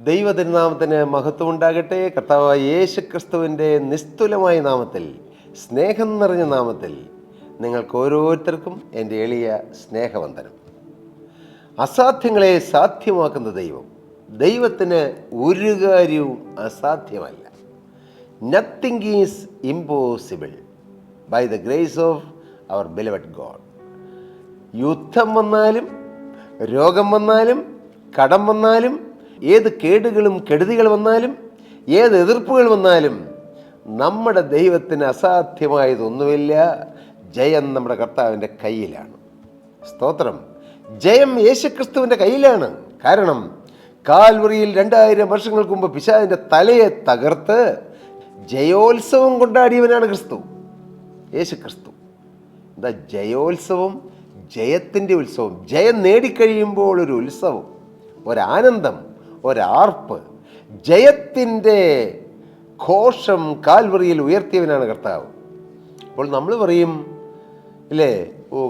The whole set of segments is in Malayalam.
ദൈവതിരുനാമത്തിന് മഹത്വം ഉണ്ടാകട്ടെ. കർത്താവായ യേശു ക്രിസ്തുവിൻ്റെ നിസ്തുലമായ നാമത്തിൽ, സ്നേഹം നിറഞ്ഞ നാമത്തിൽ നിങ്ങൾക്ക് ഓരോരുത്തർക്കും എൻ്റെ എളിയ സ്നേഹവന്ദനം. അസാധ്യങ്ങളെ സാധ്യമാക്കുന്ന ദൈവത്തിന് ഒരു കാര്യവും അസാധ്യമല്ല. Nothing is impossible by the grace of our beloved God. യുദ്ധം വന്നാലും, രോഗം വന്നാലും, കടം വന്നാലും, ഏത് കേടുകളും കെടുതികൾ വന്നാലും, ഏത് എതിർപ്പുകൾ വന്നാലും, നമ്മുടെ ദൈവത്തിന് അസാധ്യമായതൊന്നുമില്ല. ജയം നമ്മുടെ കർത്താവിൻ്റെ കയ്യിലാണ്. സ്തോത്രം. ജയം യേശുക്രിസ്തുവിൻ്റെ കയ്യിലാണ്. കാരണം കാൽവറിയിൽ 2000 വർഷങ്ങൾക്ക് മുമ്പ് പിശാചിൻ്റെ തലയെ തകർത്ത് ജയോത്സവം കൊണ്ടാടിയവനാണ് ക്രിസ്തു, യേശുക്രിസ്തു. എന്താ ജയോത്സവം? ജയത്തിൻ്റെ ഉത്സവം. ജയം നേടിക്കഴിയുമ്പോൾ ഒരു ഉത്സവം, ഒരാനന്ദം, ഒരാർപ്പ്, ജയത്തിൻ്റെ ഘോഷം കാൽവറിയിൽ ഉയർത്തിയവനാണ് കർത്താവ്. അപ്പോൾ നമ്മൾ പറയും ഇല്ലേ,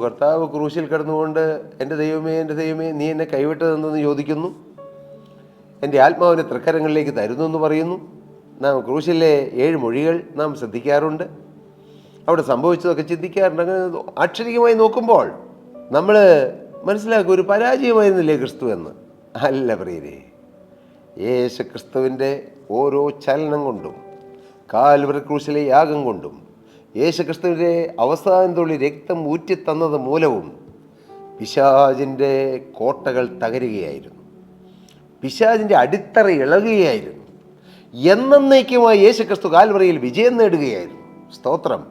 കർത്താവ് ക്രൂശിൽ കിടന്നുകൊണ്ട് എൻ്റെ ദൈവമേ നീ എന്നെ കൈവിട്ടതെന്ന് ചോദിക്കുന്നു, എൻ്റെ ആത്മാവിനെ തൃക്കരങ്ങളിലേക്ക് തരുന്നു എന്ന് പറയുന്നു. നാം ക്രൂശിലെ 7 മൊഴികൾ നാം ശ്രദ്ധിക്കാറുണ്ട്, അവിടെ സംഭവിച്ചതൊക്കെ ചിന്തിക്കാറുണ്ട്. അങ്ങനെ ആക്ഷരികമായി നോക്കുമ്പോൾ നമ്മൾ മനസ്സിലാക്കും, ഒരു പരാജയമായിരുന്നില്ലേ ക്രിസ്തു എന്ന്. അല്ല പ്രിയരെ, യേശു ക്രിസ്തുവിൻ്റെ ഓരോ ചലനം കൊണ്ടും, കാൽവറി ക്രൂശിലെ യാഗം കൊണ്ടും, യേശു ക്രിസ്തുവിൻ്റെ അവസാന തുള്ളി രക്തം ഊറ്റിത്തന്നത് മൂലവും പിശാചിൻ്റെ കോട്ടകൾ തകരുകയായിരുന്നു, പിശാചിൻ്റെ അടിത്തറ ഇളകുകയായിരുന്നു. എന്നേക്കുമായി യേശു ക്രിസ്തു കാൽവറിയിൽ വിജയം നേടുകയായിരുന്നു. സ്തോത്രം.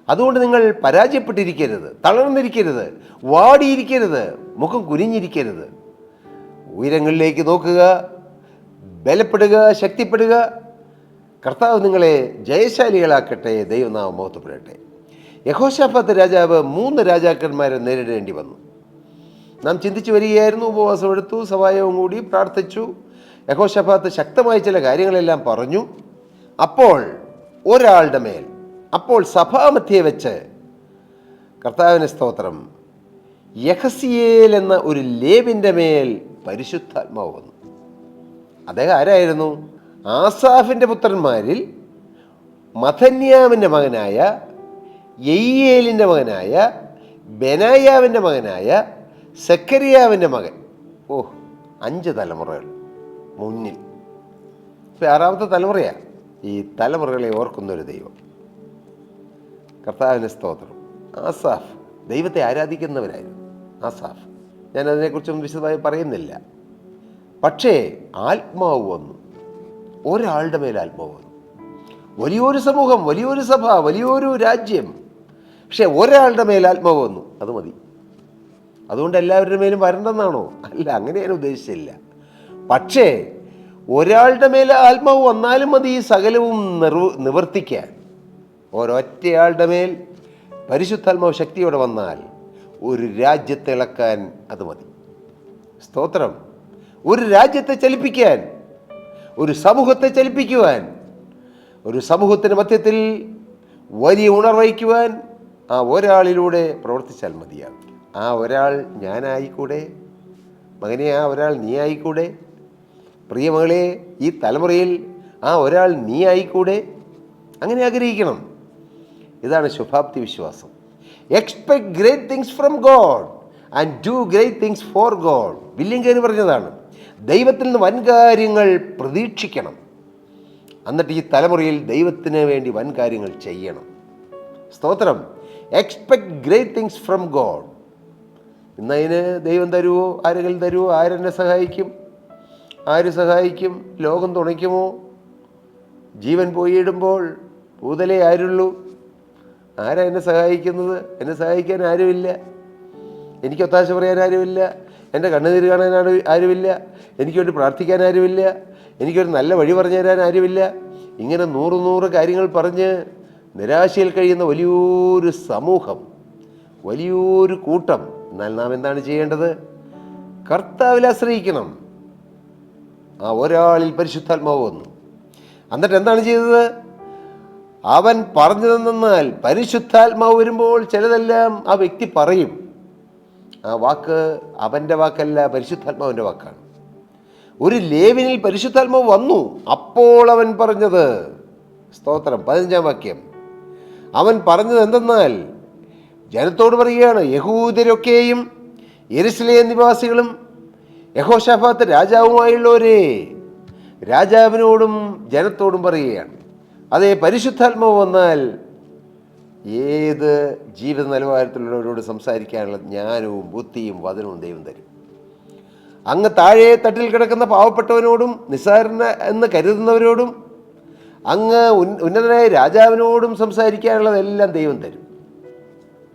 അതുകൊണ്ട് നിങ്ങൾ പരാജയപ്പെട്ടിരിക്കരുത്, തളർന്നിരിക്കരുത്, വാടിയിരിക്കരുത്, മുഖം കുനിഞ്ഞിരിക്കരുത്. ഉയരങ്ങളിലേക്ക് നോക്കുക, ബലപ്പെടുക, ശക്തിപ്പെടുക. കർത്താവ് നിങ്ങളെ ജയശാലികളാക്കട്ടെ. ദൈവനാമം മഹത്വപ്പെടട്ടെ. യഹോശാഫാത്ത് രാജാവ് 3 രാജാക്കന്മാരെ നേരിടേണ്ടി വന്നു. നാം ചിന്തിച്ചു വരികയായിരുന്നു. ഉപവാസം എടുത്തു, സഭായവും കൂടി പ്രാർത്ഥിച്ചു. യഹോശാഫാത്ത് ശക്തമായ ചില കാര്യങ്ങളെല്ലാം പറഞ്ഞു. അപ്പോൾ ഒരാളുടെ മേൽ, അപ്പോൾ സഭാമധ്യേ വെച്ച് കർത്താവിന് സ്തോത്രം, യഹസിയേൽ എന്ന ഒരു ലേവിൻ്റെ മേൽ പരിശുദ്ധാത്മാവ് വന്നു. അദ്ദേഹം ആരായിരുന്നു? ആസാഫിൻ്റെ പുത്രന്മാരിൽ മഥന്യാവിൻ്റെ മകനായ, യെയ്യേലിൻ്റെ മകനായ, ബെനായാവിൻ്റെ മകനായ, സെക്കരിയാവിൻ്റെ മകൻ. 5 തലമുറകൾ മുന്നിൽ. ഇപ്പം 6ാമത്തെ തലമുറയാണ്. ഈ തലമുറകളെ ഓർക്കുന്നൊരു ദൈവം. കർത്താവിൻ്റെ സ്തോത്രം. ആസാഫ് ദൈവത്തെ ആരാധിക്കുന്നവരായിരുന്നു. ആസാഫ്, ഞാൻ അതിനെക്കുറിച്ചൊന്നും വിശദമായി പറയുന്നില്ല. പക്ഷേ ആത്മാവ് വന്നു, ഒരാളുടെ മേൽ ആത്മാവ് വന്നു. വലിയൊരു സമൂഹം, വലിയൊരു സഭ, വലിയൊരു രാജ്യം, പക്ഷേ ഒരാളുടെ മേൽ ആത്മാവ് വന്നു. അത് മതി. അതുകൊണ്ട് എല്ലാവരുടെ മേലും വരണ്ടെന്നാണോ? അല്ല, അങ്ങനെ ഞാൻ ഉദ്ദേശിച്ചില്ല. പക്ഷേ ഒരാളുടെ മേൽ ആത്മാവ് വന്നാലും മതി ഈ സകലവും നിവർത്തിക്കാൻ. ഒരൊറ്റയാളുടെ മേൽ പരിശുദ്ധാത്മാവ് ശക്തിയോടെ വന്നാൽ ഒരു രാജ്യത്തെ ഇളക്കാൻ അത് മതി. സ്തോത്രം. ഒരു രാജ്യത്തെ ചലിപ്പിക്കാൻ, ഒരു സമൂഹത്തെ ചലിപ്പിക്കുവാൻ, ഒരു സമൂഹത്തിൻ്റെ മധ്യത്തിൽ വലിയ ഉണർവയ്ക്കുവാൻ ആ ഒരാളിലൂടെ പ്രവർത്തിച്ചാൽ മതിയാകും. ആ ഒരാൾ ഞാനായിക്കൂടെ? മകനെ, ആ ഒരാൾ നീ ആയിക്കൂടെ? പ്രിയമകളെ, ഈ തലമുറയിൽ ആ ഒരാൾ നീ ആയിക്കൂടെ? അങ്ങനെ ആഗ്രഹിക്കണം. ഇതാണ് ശുഭാപ്തി വിശ്വാസം. Expect great things from God and do great things for God. William പറഞ്ഞതാണ്, ദൈവത്തിൽ നിന്ന് വൻകാര്യങ്ങൾ പ്രതീക്ഷിക്കണം, എന്നിട്ട് ഈ തലമുറയിൽ ദൈവത്തിന് വേണ്ടി വൻകാര്യങ്ങൾ ചെയ്യണം. സ്തോത്രം. Expect great things from God. ഇന്നതിന് ദൈവം തരുമോ? ആരെങ്കിലും തരുമോ? ആരെന്നെ സഹായിക്കും? ആര് സഹായിക്കും? ലോകം തുണയ്ക്കുമോ? ജീവൻ പോയിടുമ്പോൾ ഭൂതലേ ആരുള്ളൂ? ആരാ എന്നെ സഹായിക്കുന്നത്? എന്നെ സഹായിക്കാൻ ആരുമില്ല. എനിക്ക് ഒത്താശ പറയാൻ ആരുമില്ല. എൻ്റെ കണ്ണുനീര് കാണാൻ ആരുമില്ല. എനിക്ക് വേണ്ടി പ്രാർത്ഥിക്കാൻ ആരുമില്ല. എനിക്കൊരു നല്ല വഴി പറഞ്ഞു തരാൻ ആരുമില്ല. ഇങ്ങനെ 100 കാര്യങ്ങൾ പറഞ്ഞ് നിരാശയിൽ കഴിയുന്ന വലിയൊരു സമൂഹം, വലിയൊരു കൂട്ടം. എന്നാൽ നാം എന്താണ് ചെയ്യേണ്ടത്? കർത്താവിൽ ആശ്രയിക്കണം. ആ ഒരാളിൽ പരിശുദ്ധാത്മാവ് വന്നു. എന്നിട്ട് എന്താണ് ചെയ്തത്? അവൻ പറഞ്ഞു തന്നാൽ പരിശുദ്ധാത്മാവ് വരുമ്പോൾ ചിലതെല്ലാം ആ വ്യക്തി പറയും. ആ വാക്ക് അവൻ്റെ വാക്കല്ല, പരിശുദ്ധാത്മാവിൻ്റെ വാക്കാണ്. ഒരു ലേവിനിൽ പരിശുദ്ധാത്മാവ് വന്നു. അപ്പോൾ അവൻ പറഞ്ഞത്, സ്തോത്രം, 15-ാം വാക്യം, അവൻ പറഞ്ഞത് എന്തെന്നാൽ, ജനത്തോട് പറയുകയാണ്, യഹൂദരൊക്കെയും യെരൂശലേം നിവാസികളും യഹോശാഫാത്ത് രാജാവുമായുള്ളവരെ, രാജാവിനോടും ജനത്തോടും പറയുകയാണ്, അതേ, പരിശുദ്ധാത്മാവ് വന്നാൽ ഏത് ജീവിത നിലവാരത്തിലുള്ളവരോട് സംസാരിക്കാനുള്ള ജ്ഞാനവും ബുദ്ധിയും വചനവും ദൈവം തരും. അങ്ങ് താഴെ തട്ടിൽ കിടക്കുന്ന പാവപ്പെട്ടവനോടും നിസ്സാരന എന്ന് കരുതുന്നവരോടും അങ്ങ് ഉന്നതനായ രാജാവിനോടും സംസാരിക്കാനുള്ളതെല്ലാം ദൈവം തരും.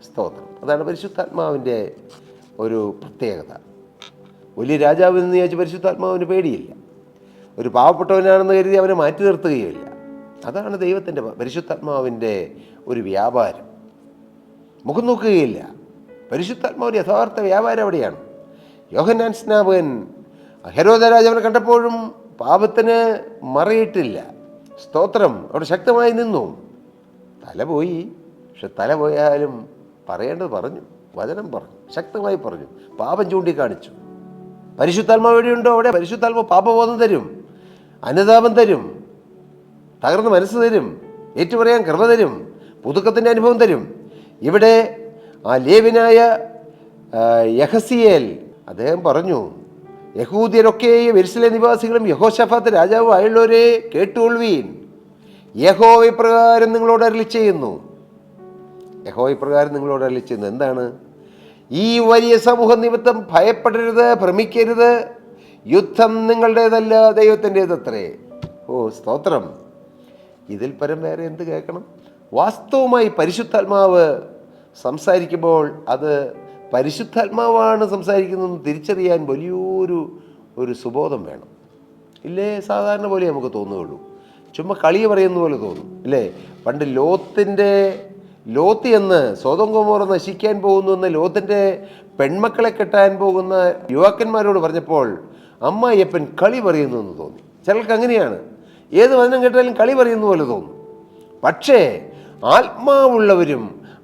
സ്തോത്രം. അതാണ് പരിശുദ്ധാത്മാവിൻ്റെ ഒരു പ്രത്യേകത. വലിയ രാജാവിനെന്ന് ചോദിച്ചാൽ പരിശുദ്ധാത്മാവിന് പേടിയില്ല. ഒരു പാവപ്പെട്ടവനാണെന്ന് കരുതി അവനെ മാറ്റി നിർത്തുകയില്ല. അതാണ് ദൈവത്തിൻ്റെ പരിശുദ്ധാത്മാവിൻ്റെ ഒരു വ്യാപാരം. മുഖം നോക്കുകയില്ല. പരിശുദ്ധാത്മാവിൻ്റെ യഥാർത്ഥ വ്യാപാരം അവിടെയാണ്. യോഹന്നാൻ സ്നാപകൻ ഹെരോദ രാജാവിനെ കണ്ടപ്പോഴും പാപത്തിന് മറയിട്ടില്ല. സ്തോത്രം. അവിടെ ശക്തമായി നിന്നു. തല പോയി, പക്ഷെ തല പോയാലും പറയേണ്ടത് പറഞ്ഞു, വചനം പറഞ്ഞു, ശക്തമായി പറഞ്ഞു, പാപം ചൂണ്ടിക്കാണിച്ചു. പരിശുദ്ധാത്മാവ് എവിടെയുണ്ടോ അവിടെ പരിശുദ്ധാത്മാവ് പാപബോധം തരും, അനുതാപം തരും, തകർന്ന മനസ്സ് തരും, ഏറ്റുപറയാൻ കൃപ തരും, പുതുക്കത്തിൻ്റെ അനുഭവം തരും. ഇവിടെ ആ ലേവ്യനായ യഹസിയേൽ അദ്ദേഹം പറഞ്ഞു, യഹൂദ്യരൊക്കെയും യെരൂശലേം നിവാസികളും യഹോശാഫാത്ത് രാജാവും ആയുള്ളവരെ കേട്ടുകൊള്ളുവീൻ, യഹോവ ഇപ്രകാരം നിങ്ങളോട് അരുളിച്ചെയ്യുന്നു. യഹോവ ഇപ്രകാരം നിങ്ങളോട് അരുളിച്ചെയ്യുന്നു. എന്താണ്? ഈ വലിയ സമൂഹ നിമിത്തം ഭയപ്പെടരുത്, ഭ്രമിക്കരുത്. യുദ്ധം നിങ്ങളുടേതല്ല, ദൈവത്തിൻ്റേതത്രേ. ഓ, സ്തോത്രം. ഇതിൽ പരം വേറെ എന്ത് കേൾക്കണം? വാസ്തവമായി പരിശുദ്ധാത്മാവ് സംസാരിക്കുമ്പോൾ അത് പരിശുദ്ധാത്മാവാണ് സംസാരിക്കുന്നതെന്ന് തിരിച്ചറിയാൻ വലിയൊരു സുബോധം വേണം. ഇല്ലേ? സാധാരണ പോലെ നമുക്ക് തോന്നുകയുള്ളൂ. ചുമ്മാ കളി പറയുന്ന പോലെ തോന്നും, ഇല്ലേ? പണ്ട് ലോത്ത് എന്ന് സ്വതം ഗൊമോറ നശിക്കാൻ പോകുന്നു എന്ന് ലോത്തിൻ്റെ പെൺമക്കളെ കെട്ടാൻ പോകുന്ന യുവാക്കന്മാരോട് പറഞ്ഞപ്പോൾ അമ്മായിയപ്പൻ കളി പറയുന്നു എന്ന് തോന്നി. ചിലർക്ക് അങ്ങനെയാണ്, ഏത് വചനം കേട്ടാലും കളി പറയുന്ന പോലെ തോന്നും. പക്ഷേ ആത്മാവുള്ളവരും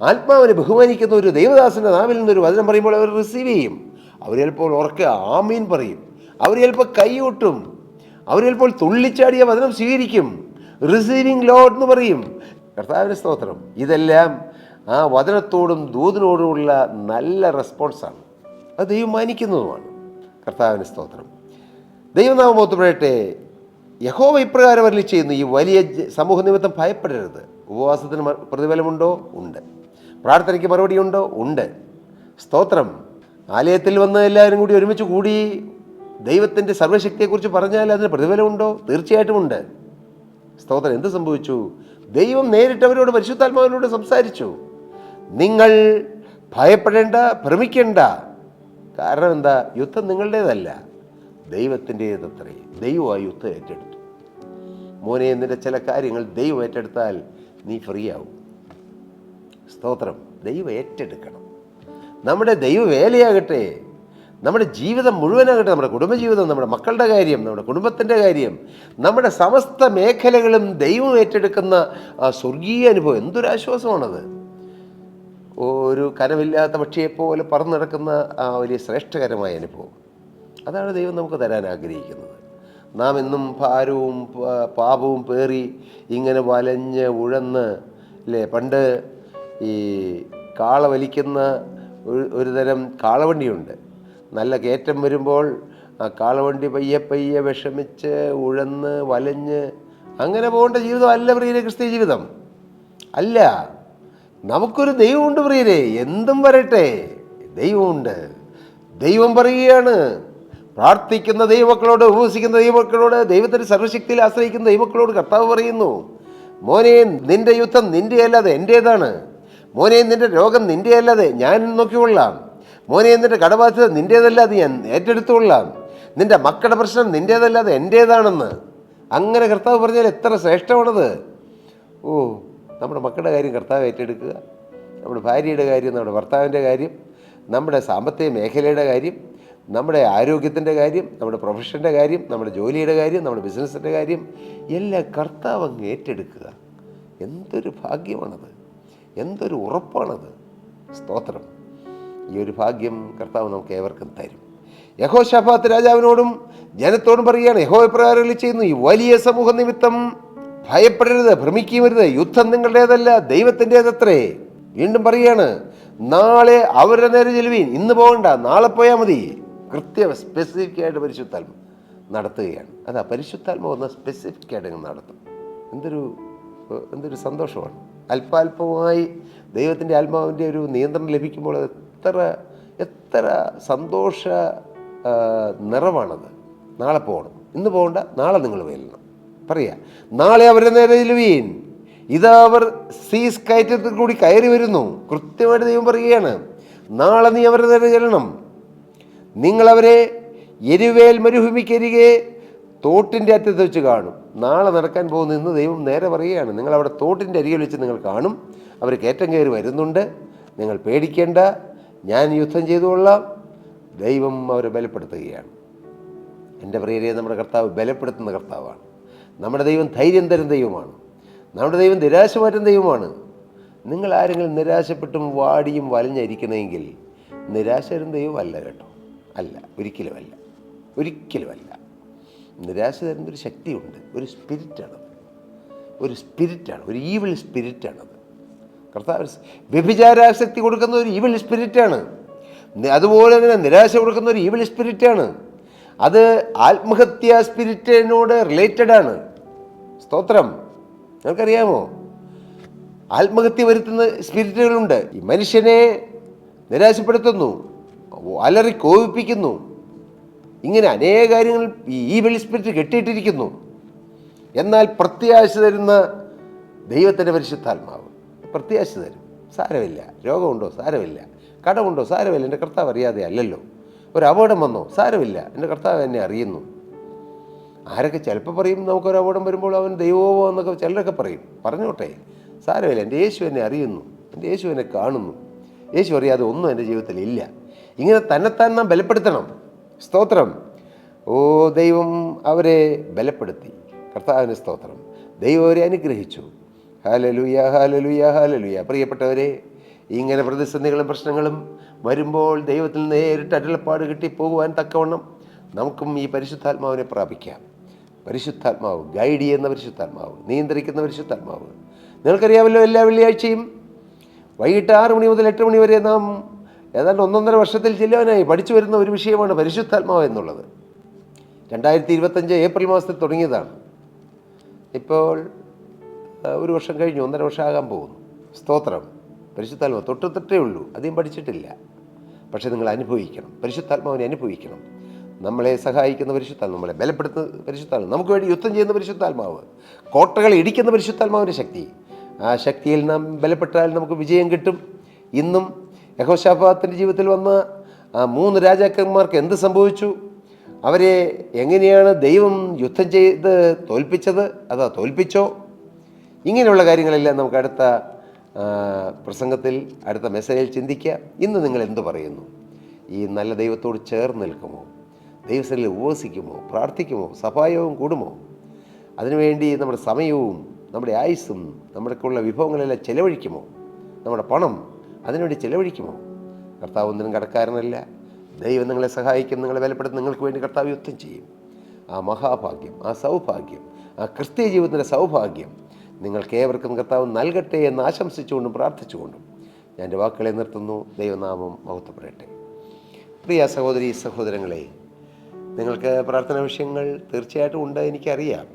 ആത്മാവിനെ ബഹുമാനിക്കുന്ന ഒരു ദൈവദാസൻ്റെ നാവിൽ നിന്നൊരു വചനം പറയുമ്പോൾ അവർ റിസീവ് ചെയ്യും. അവർ ചിലപ്പോൾ ഉറക്കെ ആമീൻ പറയും, അവർ ചിലപ്പോൾ കൈകൊട്ടും, അവർ ചിലപ്പോൾ തുള്ളിച്ചാടിയ വചനം സ്വീകരിക്കും. റിസീവിങ് ലോഡ് എന്ന് പറയും. കർത്താവിൻ്റെ സ്തോത്രം. ഇതെല്ലാം ആ വചനത്തോടും ദൂതിനോടുമുള്ള നല്ല റെസ്പോൺസാണ്. അത് ദൈവം മാനിക്കുന്നതുമാണ്. കർത്താവിൻ്റെ സ്തോത്രം. ദൈവനാമം മഹത്വപ്പെടട്ടെ. യഹോവ ഇപ്രകാരം അരുളിച്ചെയ്യുന്നു, ഈ വലിയ സമൂഹ നിമിത്തം ഭയപ്പെടരുത്. ഉപവാസത്തിന് പ്രതിഫലമുണ്ടോ? ഉണ്ട്. പ്രാർത്ഥനയ്ക്ക് മറുപടിയുണ്ടോ? ഉണ്ട്. സ്തോത്രം. ആലയത്തിൽ വന്ന് എല്ലാവരും കൂടി ഒരുമിച്ച് കൂടി ദൈവത്തിൻ്റെ സർവ്വശക്തിയെക്കുറിച്ച് പറഞ്ഞാൽ അതിന് പ്രതിഫലമുണ്ടോ? തീർച്ചയായിട്ടും ഉണ്ട്. സ്തോത്രം. എന്ത് സംഭവിച്ചു? ദൈവം നേരിട്ട് അവരോട് പരിശുദ്ധാത്മാവിനോട് സംസാരിച്ചു. നിങ്ങൾ ഭയപ്പെടേണ്ട, ഭ്രമിക്കേണ്ട. കാരണം എന്താ? യുദ്ധം നിങ്ങളുടേതല്ല, ദൈവത്തിൻ്റേതത്രേ. ദൈവം ആ യുദ്ധം ഏറ്റെടുത്തു. മോനെ, എന്നിൻ്റെ ചില കാര്യങ്ങൾ ദൈവം ഏറ്റെടുത്താൽ നീ ഫ്രീ ആവും. സ്തോത്രം. ദൈവം ഏറ്റെടുക്കണം. നമ്മുടെ ദൈവവേലയാകട്ടെ, നമ്മുടെ ജീവിതം മുഴുവനാകട്ടെ, നമ്മുടെ കുടുംബജീവിതം, നമ്മുടെ മക്കളുടെ കാര്യം, നമ്മുടെ കുടുംബത്തിൻ്റെ കാര്യം, നമ്മുടെ സമസ്ത മേഖലകളും ദൈവം ഏറ്റെടുക്കുന്ന ആ സ്വർഗീയ അനുഭവം എന്തൊരാശ്വാസമാണത്. ഒരു കനവില്ലാത്ത പക്ഷിയെപ്പോലെ പറന്നു നടക്കുന്ന ആ വലിയ ശ്രേഷ്ഠകരമായ അനുഭവം. അതാണ് ദൈവം നമുക്ക് തരാൻ ആഗ്രഹിക്കുന്നത്. നാം എന്നും ഭാരവും പാപവും പേറി ഇങ്ങനെ വലഞ്ഞ് ഉഴന്ന്, അല്ലേ? പണ്ട് ഈ കാള വലിക്കുന്ന ഒരു തരം കാളവണ്ടിയുണ്ട്. നല്ല കയറ്റം വരുമ്പോൾ ആ കാളവണ്ടി പയ്യെ പയ്യെ വിഷമിച്ച് ഉഴന്ന് വലഞ്ഞ് അങ്ങനെ പോകേണ്ട ജീവിതം അല്ല പ്രിയരെ ക്രിസ്തീയ ജീവിതം. അല്ല. നമുക്കൊരു ദൈവമുണ്ട് പ്രിയരെ. എന്തും വരട്ടെ, ദൈവമുണ്ട്. ദൈവം പറയുകയാണ്, പ്രാർത്ഥിക്കുന്ന ദൈവമക്കളോട്, ഉപവസിക്കുന്ന ദൈവമക്കളോട്, ദൈവത്തിൻ്റെ സർവ്വശക്തിയിൽ ആശ്രയിക്കുന്ന ദൈവമക്കളോട് കർത്താവ് പറയുന്നു, മോനെ, നിൻ്റെ യുദ്ധം നിൻ്റെ അല്ലാതെ എൻ്റേതാണ്. മോനെ, നിൻ്റെ രോഗം നിൻ്റെ അല്ലാതെ ഞാൻ നോക്കിക്കൊള്ളാം. മോനെ, നിൻ്റെ കടബാധ്യത നിൻ്റേതല്ലാതെ ഞാൻ ഏറ്റെടുത്തുകൊള്ളാം. നിൻ്റെ മക്കളുടെ പ്രശ്നം നിൻ്റേതല്ലാതെ എൻ്റേതാണെന്ന്. അങ്ങനെ കർത്താവ് പറഞ്ഞാൽ എത്ര ശ്രേഷ്ഠമാണത്. ഓ, നമ്മുടെ മക്കളുടെ കാര്യം കർത്താവ് ഏറ്റെടുക്കുക, നമ്മുടെ ഭാര്യയുടെ കാര്യം, നമ്മുടെ ഭർത്താവിൻ്റെ കാര്യം, നമ്മുടെ സാമ്പത്തിക മേഖലയുടെ കാര്യം, നമ്മുടെ ആരോഗ്യത്തിൻ്റെ കാര്യം, നമ്മുടെ പ്രൊഫഷൻ്റെ കാര്യം, നമ്മുടെ ജോലിയുടെ കാര്യം, നമ്മുടെ ബിസിനസ്സിൻ്റെ കാര്യം എല്ലാം കർത്താവ് അങ്ങ് ഏറ്റെടുക്കുക. എന്തൊരു ഭാഗ്യമാണത്, എന്തൊരു ഉറപ്പാണത്. സ്തോത്രം. ഈ ഒരു ഭാഗ്യം കർത്താവ് നമുക്ക് ഏവർക്കും തരും. യഹോശാഫാത്ത് രാജാവിനോടും ജനത്തോടും പറയുകയാണ്, യഹോവ ഇപ്രകാരം ചെയ്യുന്നു, ഈ വലിയ സമൂഹ നിമിത്തം ഭയപ്പെടരുത്, ഭ്രമിക്കുകരുത്, യുദ്ധം നിങ്ങളുടേതല്ല, ദൈവത്തിൻ്റെതത്രേ. വീണ്ടും പറയുകയാണ്, നാളെ അവരുടെ നേരെ ചെല്ലുവീൻ. ഇന്ന് പോകണ്ട, നാളെ പോയാൽ മതി. സ്പെസിഫിക് ആയിട്ട് പരിശുദ്ധാത്മ നടത്തുകയാണ്. അതാ പരിശുദ്ധാത്മ ഒന്ന് സ്പെസിഫിക് ആയിട്ട് നടത്തും. എന്തൊരു സന്തോഷമാണ്. അല്പാൽപമായി ദൈവത്തിൻ്റെ ആത്മാവിൻ്റെ ഒരു നിയന്ത്രണം ലഭിക്കുമ്പോൾ എത്ര സന്തോഷ നിറവാണത്. നാളെ പോകണം, ഇന്ന് പോകണ്ട, നാളെ നിങ്ങൾ വെല്ലണം. പറയാ, നാളെ അവരുടെ നേരെ ചെല്ലുവീൻ, ഇതാ അവർ സീസ് കയറ്റത്തിൽ കൂടി കയറി വരുന്നു. കൃത്യമായിട്ട് ദൈവം പറയുകയാണ്, നാളെ നീ അവരുടെ നേരെ ചെല്ലണം. നിങ്ങളവരെ എരുവേൽ മരുഭൂമിക്കരികെ തോട്ടിൻ്റെ അറ്റത്ത് വെച്ച് കാണും. നാളെ നടക്കാൻ പോകുന്ന ഇന്ന് ദൈവം നേരെ പറയുകയാണ്, നിങ്ങളവിടെ തോട്ടിൻ്റെ അരികിൽ വെച്ച് നിങ്ങൾ കാണും. അവർ കയറ്റം കയറി വരുന്നുണ്ട്, നിങ്ങൾ പേടിക്കേണ്ട, ഞാൻ യുദ്ധം ചെയ്തുകൊള്ളാം. ദൈവം അവരെ ബലപ്പെടുത്തുകയാണ്. എൻ്റെ പ്രിയരെ, നമ്മുടെ കർത്താവ് ബലപ്പെടുത്തുന്ന കർത്താവാണ്. നമ്മുടെ ദൈവം ധൈര്യം തരുന്ന ദൈവമാണ്. നമ്മുടെ ദൈവം നിരാശ മാറ്റുന്ന ദൈവമാണ്. നിങ്ങൾ ആരെങ്കിലും നിരാശപ്പെട്ടും വാടിയും വലഞ്ഞിരിക്കണമെങ്കിൽ നിരാശ തരുന്ന ദൈവം അല്ല കേട്ടോ, അല്ല, ഒരിക്കലുമല്ല, ഒരിക്കലുമല്ല. നിരാശ തരുന്നൊരു ശക്തിയുണ്ട്, ഒരു സ്പിരിറ്റാണത്, ഒരു ഈവിൾ സ്പിരിറ്റാണത്. കർത്താവ് വ്യഭിചാരാസക്തി കൊടുക്കുന്ന ഒരു ഈവിൾ സ്പിരിറ്റാണ്. അതുപോലെ തന്നെ നിരാശ കൊടുക്കുന്ന ഒരു ഈവിൾ സ്പിരിറ്റാണ്. അത് ആത്മഹത്യാ സ്പിരിറ്റിനോട് റിലേറ്റഡ് ആണ്. സ്തോത്രം. നിങ്ങൾക്കറിയാമോ, ആത്മഹത്യ വരുത്തുന്ന സ്പിരിറ്റുകളുണ്ട്. ഈ മനുഷ്യനെ നിരാശപ്പെടുത്തുന്നു, അലറി കോപിപ്പിക്കുന്നു. ഇങ്ങനെ അനേക കാര്യങ്ങൾ ഈ ഈവിൾ സ്പിരിറ്റ് കെട്ടിയിട്ടിരിക്കുന്നു. എന്നാൽ പ്രത്യാശ തരുന്ന ദൈവത്തിൻ്റെ പരിശുദ്ധാത്മാവ് പ്രത്യാശ തരും. സാരമില്ല, രോഗമുണ്ടോ, സാരമില്ല, കടമുണ്ടോ, സാരമില്ല, എൻ്റെ കർത്താവ് അറിയാതെ അല്ലല്ലോ. ഒരു അപകടം വന്നോ, സാരമില്ല, എൻ്റെ കർത്താവ് എന്നെ അറിയുന്നു. ആരൊക്കെ ചിലപ്പോൾ പറയും, നമുക്കൊരു അപകടം വരുമ്പോൾ അവൻ ദൈവമോ എന്നൊക്കെ ചിലരൊക്കെ പറയും. പറഞ്ഞോട്ടെ, സാരമില്ല, എൻ്റെ യേശു എന്നെ അറിയുന്നു, എൻ്റെ യേശു എന്നെ കാണുന്നു, യേശു അറിയാതെ ഒന്നും എൻ്റെ ജീവിതത്തിൽ ഇല്ല. ഇങ്ങനെ തന്നെത്താൻ നാം ബലപ്പെടുത്തണം. സ്തോത്രം. ഓ, ദൈവം അവരെ ബലപ്പെടുത്തി. കർത്താവിന് സ്തോത്രം. ദൈവം അവരെ അനുഗ്രഹിച്ചു. Hallelujah, hallelujah, hallelujah. പ്രിയപ്പെട്ടവരെ, ഇങ്ങനെ പ്രതിസന്ധികളും പ്രശ്നങ്ങളും വരുമ്പോൾ ദൈവത്തിൽ നേരിട്ട് അരുളപ്പാട് കിട്ടി പോകുവാൻ തക്കവണ്ണം നമുക്കും ഈ പരിശുദ്ധാത്മാവിനെ പ്രാപിക്കാം. പരിശുദ്ധാത്മാവ്, ഗൈഡ് ചെയ്യുന്ന പരിശുദ്ധാത്മാവ്, നിയന്ത്രിക്കുന്ന പരിശുദ്ധാത്മാവ്. നിങ്ങൾക്കറിയാമല്ലോ, എല്ലാ വെള്ളിയാഴ്ചയും വൈകിട്ട് 6 മണി മുതൽ 8 മണി വരെ നാം ഏതാണ്ട് 1.5 വർഷത്തിൽ ചെല്ലുവാനായി പഠിച്ചു വരുന്ന ഒരു വിഷയമാണ് പരിശുദ്ധാത്മാവ് എന്നുള്ളത്. 2025 ഏപ്രിൽ മാസത്തിൽ തുടങ്ങിയതാണ്. ഇപ്പോൾ 1 വർഷം കഴിഞ്ഞു, 1.5 വർഷം ആകാൻ പോകുന്നു. സ്തോത്രം. പരിശുദ്ധാത്മാവ് തൊട്ടേ ഉള്ളൂ, അധികം പഠിച്ചിട്ടില്ല. പക്ഷേ നിങ്ങൾ അനുഭവിക്കണം, പരിശുദ്ധാത്മാവിനെ അനുഭവിക്കണം. നമ്മളെ സഹായിക്കുന്ന പരിശുദ്ധാത്മാവ്, നമ്മളെ ബലപ്പെടുത്തുന്ന പരിശുദ്ധാത്മാവ്, നമുക്ക് വേണ്ടി യുദ്ധം ചെയ്യുന്ന പരിശുദ്ധാത്മാവ്, കോട്ടകളെ ഇടിക്കുന്ന പരിശുദ്ധാത്മാവിൻ്റെ ശക്തി. ആ ശക്തിയിൽ നാം ബലപ്പെട്ടാൽ നമുക്ക് വിജയം കിട്ടും. ഇന്നും യഹോശാഫാത്തിൻ്റെ ജീവിതത്തിൽ വന്ന ആ 3 രാജാക്കന്മാർക്ക് എന്ത് സംഭവിച്ചു, അവരെ എങ്ങനെയാണ് ദൈവം യുദ്ധം ചെയ്ത് തോൽപ്പിച്ചത്, അതാ തോൽപ്പിച്ചോ, ഇങ്ങനെയുള്ള കാര്യങ്ങളെല്ലാം നമുക്ക് അടുത്ത പ്രസംഗത്തിൽ, അടുത്ത മെസ്സേജിൽ ചിന്തിക്കുക. ഇന്ന് നിങ്ങൾ എന്ത് പറയുന്നു? ഈ നല്ല ദൈവത്തോട് ചേർന്ന് നിൽക്കുമോ? ദൈവസന്നിധിയിൽ ഉപവസിക്കുമോ? പ്രാർത്ഥിക്കുമോ? സഭായോഗം കൂടുമോ? അതിനുവേണ്ടി നമ്മുടെ സമയവും നമ്മുടെ ആയുസ്സും നമ്മുടെക്കുള്ള വിഭവങ്ങളെല്ലാം ചെലവഴിക്കുമോ? നമ്മുടെ പണം അതിനുവേണ്ടി ചെലവഴിക്കുമോ? കർത്താവ് ഒന്നിനും കടക്കാരനല്ല. ദൈവം നിങ്ങളെ സഹായിക്കും, നിങ്ങളെ ബലപ്പെടുത്തും. നിങ്ങൾക്ക് വേണ്ടി കർത്താവ് യുദ്ധം ചെയ്യും. ആ മഹാഭാഗ്യം, ആ സൗഭാഗ്യം, ആ ക്രിസ്തീയ ജീവിതത്തിൻ്റെ സൗഭാഗ്യം നിങ്ങൾക്കേവർക്കും കർത്താവ് നൽകട്ടെ എന്ന് ആശംസിച്ചുകൊണ്ടും പ്രാർത്ഥിച്ചുകൊണ്ടും ഞാൻ എൻ്റെ വാക്കുകളെ നിർത്തുന്നു. ദൈവനാമം മഹത്വപ്പെടട്ടെ. പ്രിയ സഹോദരി സഹോദരങ്ങളെ, നിങ്ങൾക്ക് പ്രാർത്ഥനാ വിഷയങ്ങൾ തീർച്ചയായിട്ടും ഉണ്ട്, എനിക്കറിയാം.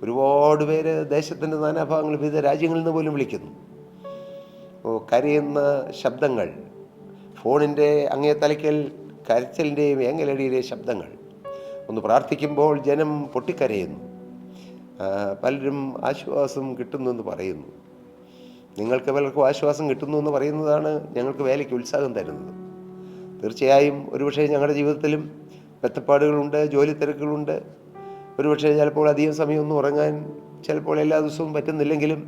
ഒരുപാട് പേര് ദേശത്തിൻ്റെ നാനാഭാഗങ്ങൾ, വിവിധ രാജ്യങ്ങളിൽ നിന്ന് പോലും വിളിക്കുന്നു. കരയുന്ന ശബ്ദങ്ങൾ, ഫോണിൻ്റെ അങ്ങേ തലയ്ക്കൽ കരച്ചിലിൻ്റെയും ഏങ്ങലടിയിലെ ശബ്ദങ്ങൾ. ഒന്ന് പ്രാർത്ഥിക്കുമ്പോൾ ജനം പൊട്ടിക്കരയുന്നു. പലരും ആശ്വാസം കിട്ടുന്നു എന്ന് പറയുന്നു. നിങ്ങൾക്ക് പലർക്കും ആശ്വാസം കിട്ടുന്നു എന്ന് പറയുന്നതാണ് ഞങ്ങൾക്ക് വേലയ്ക്ക് ഉത്സാഹം തരുന്നത്. തീർച്ചയായും ഒരുപക്ഷെ ഞങ്ങളുടെ ജീവിതത്തിലും ബന്ധപ്പാടുകളുണ്ട്, ജോലി തിരക്കുകളുണ്ട്. ഒരുപക്ഷെ ചിലപ്പോൾ അധികം സമയമൊന്നും ഉറങ്ങാൻ ചിലപ്പോൾ എല്ലാ ദിവസവും പറ്റുന്നില്ലെങ്കിലും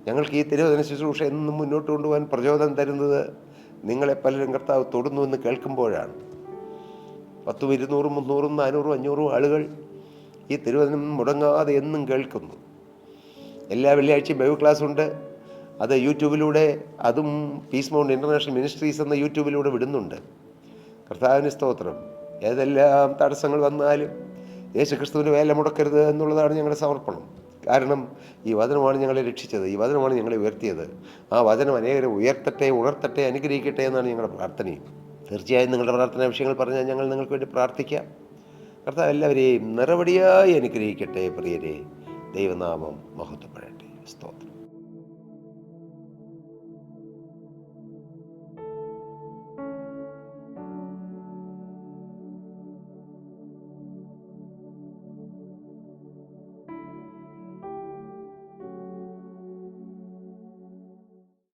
ഞങ്ങൾക്ക് ഈ തിരുവചന ശുശ്രൂഷ എന്നും മുന്നോട്ട് കൊണ്ടുപോകാൻ പ്രചോദനം തരുന്നത് നിങ്ങളെ പലരും കർത്താവ് തൊടുന്നു എന്ന് കേൾക്കുമ്പോഴാണ്. 10, 200, 300, 400, 500 ആളുകൾ ഈ തിരുവചനം മുടങ്ങാതെ എന്നും കേൾക്കുന്നു. എല്ലാ വെള്ളിയാഴ്ചയും ബൈബിൾ ക്ലാസ് ഉണ്ട്. അത് യൂട്യൂബിലൂടെ, അതും പീസ് മൗണ്ട് ഇൻ്റർനാഷണൽ മിനിസ്ട്രീസ് എന്ന യൂട്യൂബിലൂടെ വിടുന്നുണ്ട്. കർത്താവിന് സ്തോത്രം. ഏതെല്ലാം തടസ്സങ്ങൾ വന്നാലും യേശുക്രിസ്തുവിന് വേല മുടക്കരുത് എന്നുള്ളതാണ് ഞങ്ങളുടെ സമർപ്പണം. കാരണം ഈ വചനമാണ് ഞങ്ങളെ രക്ഷിച്ചത്, ഈ വചനമാണ് ഞങ്ങളെ ഉയർത്തിയത്. ആ വചനം അനേകരെ ഉയർത്തട്ടെ, ഉണർത്തട്ടെ, അനുഗ്രഹിക്കട്ടെ എന്നാണ് ഞങ്ങളുടെ പ്രാർത്ഥനയും. തീർച്ചയായും നിങ്ങളുടെ പ്രാർത്ഥനാ വിഷയങ്ങൾ പറഞ്ഞാൽ ഞങ്ങൾ നിങ്ങൾക്ക് വേണ്ടി പ്രാർത്ഥിക്കാം. കർത്താവ് എല്ലാവരെയും നിറവടിയായി അനുഗ്രഹിക്കട്ടെ. പ്രിയരെ, ദൈവനാമം മഹത്വപ്പെടട്ടെ. സ്തോത്രം.